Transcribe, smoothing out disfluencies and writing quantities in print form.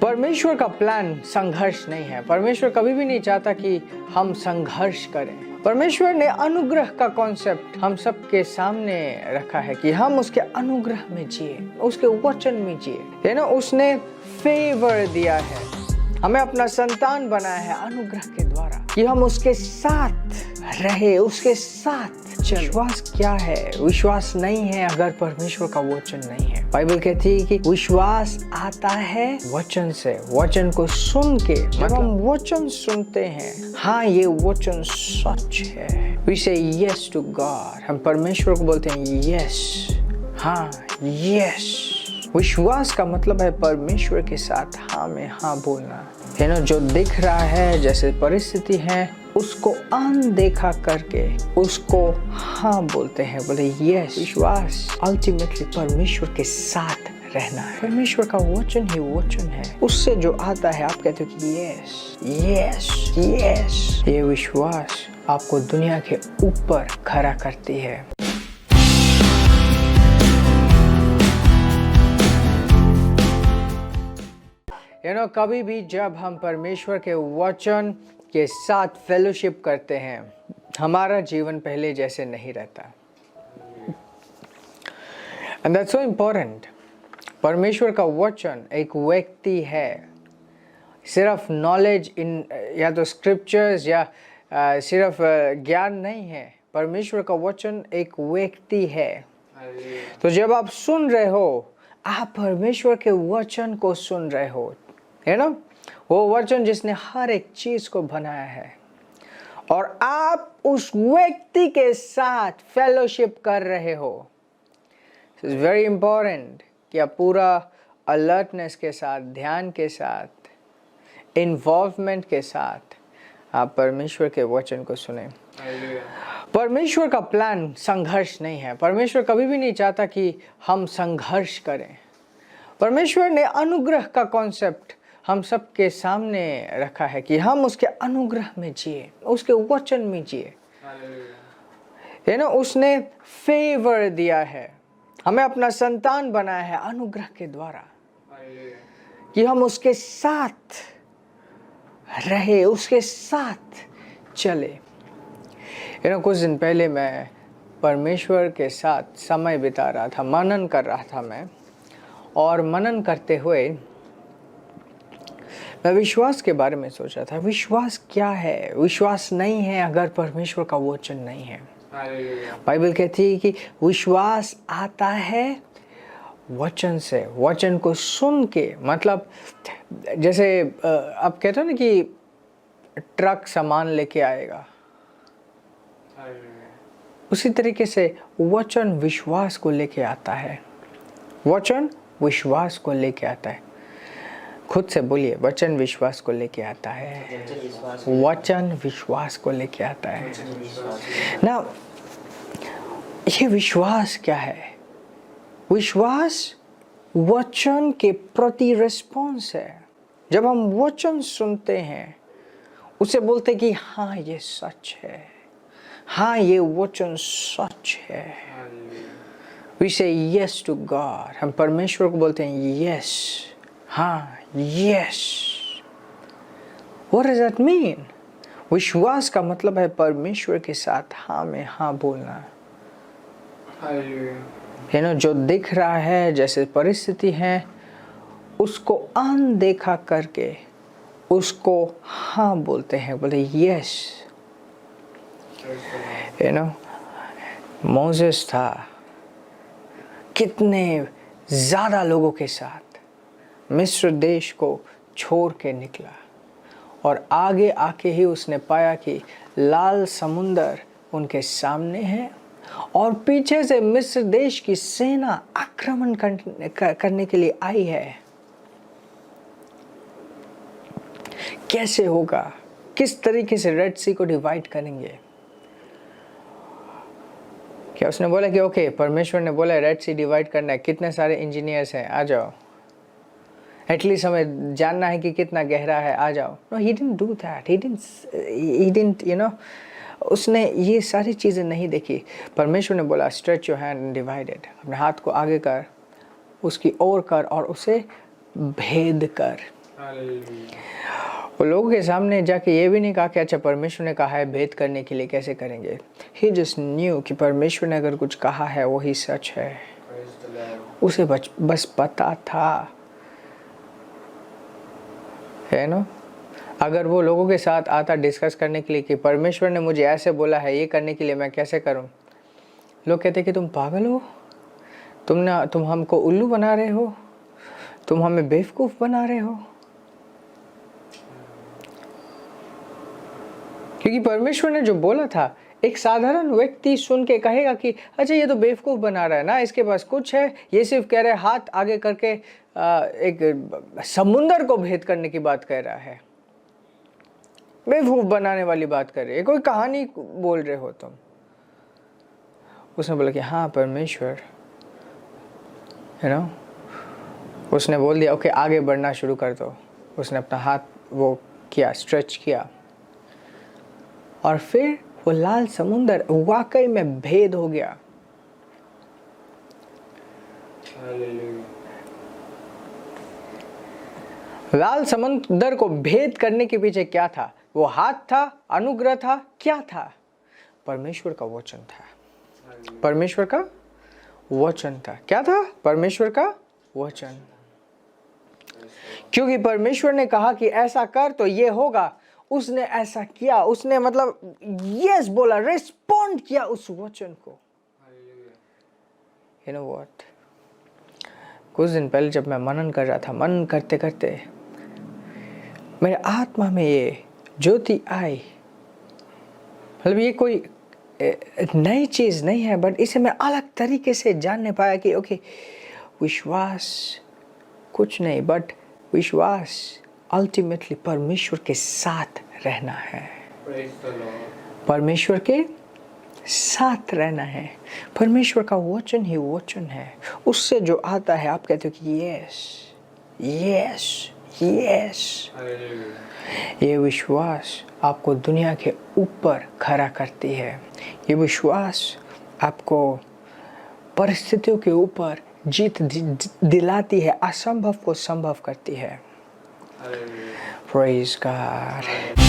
परमेश्वर का प्लान संघर्ष नहीं है। परमेश्वर कभी भी नहीं चाहता कि हम संघर्ष करें। परमेश्वर ने अनुग्रह का कॉन्सेप्ट हम सबके सामने रखा है कि हम उसके अनुग्रह में जिए, उसके वचन में जिए, है ना। उसने फेवर दिया है, हमें अपना संतान बनाया है अनुग्रह के द्वारा कि हम उसके साथ रहे, उसके साथ चले। विश्वास क्या है? विश्वास नहीं है अगर परमेश्वर का वचन नहीं है। बाइबल कहती है कि विश्वास आता है वचन से, वचन को सुन के। जब हम वचन सुनते हैं, हाँ ये वचन सच है, we say yes to God, हम परमेश्वर को बोलते हैं yes, हाँ yes। विश्वास का मतलब है परमेश्वर के साथ हाँ में हाँ बोलना, है ना। जो दिख रहा है, जैसे परिस्थिति है, उसको अनदेखा करके उसको हाँ बोलते हैं, बोले यस। विश्वास अल्टीमेटली परमेश्वर के साथ रहना है। परमेश्वर का वचन ही वचन है, उससे जो आता है आप कहते हो कि यस यस यस। ये विश्वास आपको दुनिया के ऊपर खड़ा करती है। कभी भी जब हम परमेश्वर के वचन के साथ फेलोशिप करते हैं, हमारा जीवन पहले जैसे नहीं रहता। And that's so important. परमेश्वर का वचन एक व्यक्ति है, सिर्फ नॉलेज इन या तो स्क्रिप्चर्स या सिर्फ ज्ञान नहीं है। परमेश्वर का वचन एक व्यक्ति है। तो जब आप सुन रहे हो, आप परमेश्वर के वचन को सुन रहे हो, है ना। वो वचन जिसने हर एक चीज को बनाया है, और आप उस व्यक्ति के साथ फेलोशिप कर रहे हो। इट्स वेरी इंपॉर्टेंट कि आप पूरा अलर्टनेस के साथ, ध्यान के साथ, इन्वॉल्वमेंट के साथ आप परमेश्वर के वचन को सुने। परमेश्वर का प्लान संघर्ष नहीं है। परमेश्वर कभी भी नहीं चाहता कि हम संघर्ष करें। परमेश्वर ने अनुग्रह का कॉन्सेप्ट हम सबके सामने रखा है कि हम उसके अनुग्रह में जिए, उसके वचन में जिए, है ना। उसने फेवर दिया है, हमें अपना संतान बनाया है अनुग्रह के द्वारा कि हम उसके साथ रहे, उसके साथ चले। कुछ दिन पहले मैं परमेश्वर के साथ समय बिता रहा था, मनन कर रहा था मैं, और मनन करते हुए मैं विश्वास के बारे में सोच रहा था। विश्वास क्या है? विश्वास नहीं है अगर परमेश्वर का वचन नहीं है। बाइबल कहती है कि विश्वास आता है वचन से, वचन को सुन के। मतलब जैसे आप कहते हो ना कि ट्रक सामान लेके आएगा, उसी तरीके से वचन विश्वास को लेके आता है। वचन विश्वास को लेके आता है। खुद से बोलिए, वचन विश्वास को लेके आता है। वचन विश्वास को लेके आता है ना। ये विश्वास क्या है? विश्वास वचन के प्रति रिस्पॉन्स है। जब हम वचन सुनते हैं, उसे बोलते कि हाँ ये सच है, हाँ ये वचन सच है। We say yes to God, हम परमेश्वर को बोलते हैं yes, हाँ yes। What does that mean? विश्वास का मतलब है परमेश्वर के साथ हाँ में हाँ बोलना, है ना। जो दिख रहा है, जैसे परिस्थिति है, उसको अनदेखा करके उसको हाँ बोलते हैं, बोले yes, है ना। मोसेस था, कितने ज़्यादा लोगों के साथ मिस्र देश को छोड़ के निकला, और आगे आके ही उसने पाया कि लाल समुंदर उनके सामने है, और पीछे से मिस्र देश की सेना आक्रमण करने के लिए आई है। कैसे होगा? किस तरीके से रेड सी को डिवाइड करेंगे? क्या उसने बोला कि ओके, परमेश्वर ने बोला रेड सी डिवाइड करना है, कितने सारे इंजीनियर्स हैं, आ जाओ, एटलीस्ट हमें जानना है कि कितना गहरा है, आ जाओ। No, he didn't do that, he didn't you know, उसने ये सारी चीज़ें नहीं देखी। परमेश्वर ने बोला stretch your hand and divide it, अपने हाथ को आगे कर, उसकी ओर कर और उसे भेद कर। वो लोगों के सामने जाके ये भी नहीं कहा कि अच्छा परमेश्वर ने कहा है भेद करने के लिए कैसे करेंगे. He just knew कि परमेश्वर ने अगर कुछ कहा है वही सच है. उसे बस पता था, है ना. अगर वो लोगों के साथ आता डिस्कस करने के लिए कि परमेश्वर ने मुझे ऐसे बोला है ये करने के लिए मैं कैसे करूं, लोग कहते कि तुम पागल हो, तुम हमको उल्लू बना रहे हो, तुम हमें बेवकूफ़ बना रहे हो. क्योंकि परमेश्वर ने जो बोला था एक साधारण व्यक्ति सुन के कहेगा कि अच्छा ये तो बेवकूफ़ बना रहा है ना, इसके पास कुछ है, ये सिर्फ कह रहा है हाथ आगे करके एक समुंदर को भेद करने की बात कह रहा है, बेवकूफ़ बनाने वाली बात कर रहे है, कोई कहानी बोल रहे हो तुम. उसने बोला कि हाँ परमेश्वर, है ना. उसने बोल दिया ओके आगे बढ़ना शुरू कर दो. उसने अपना हाथ वो किया, स्ट्रेच किया, और फिर वो लाल समुंदर वाकई में भेद हो गया. लाल समुंदर को भेद करने के पीछे क्या था? वो हाथ था, अनुग्रह था, क्या था? परमेश्वर का वचन था. परमेश्वर का वचन था. क्या था? परमेश्वर का वचन. क्योंकि परमेश्वर ने कहा कि ऐसा कर तो ये होगा, उसने ऐसा किया. उसने मतलब यस बोला, रिस्पॉन्ड किया उस वचन को. यू नो व्हाट, कुछ दिन पहले जब मैं मनन कर रहा था, मनन करते करते मेरे आत्मा में ये ज्योति आई. मतलब ये कोई नई चीज़ नहीं है, बट इसे मैं अलग तरीके से जानने पाया कि ओके विश्वास कुछ नहीं, बट विश्वास अल्टीमेटली परमेश्वर के साथ रहना है. परमेश्वर के साथ रहना है. परमेश्वर का वचन ही वचन है. उससे जो आता है आप कहते हो कि यस यस यस. ये विश्वास आपको दुनिया के ऊपर खड़ा करती है. ये विश्वास आपको परिस्थितियों के ऊपर जीत दिलाती है, असंभव को संभव करती है. Praise God.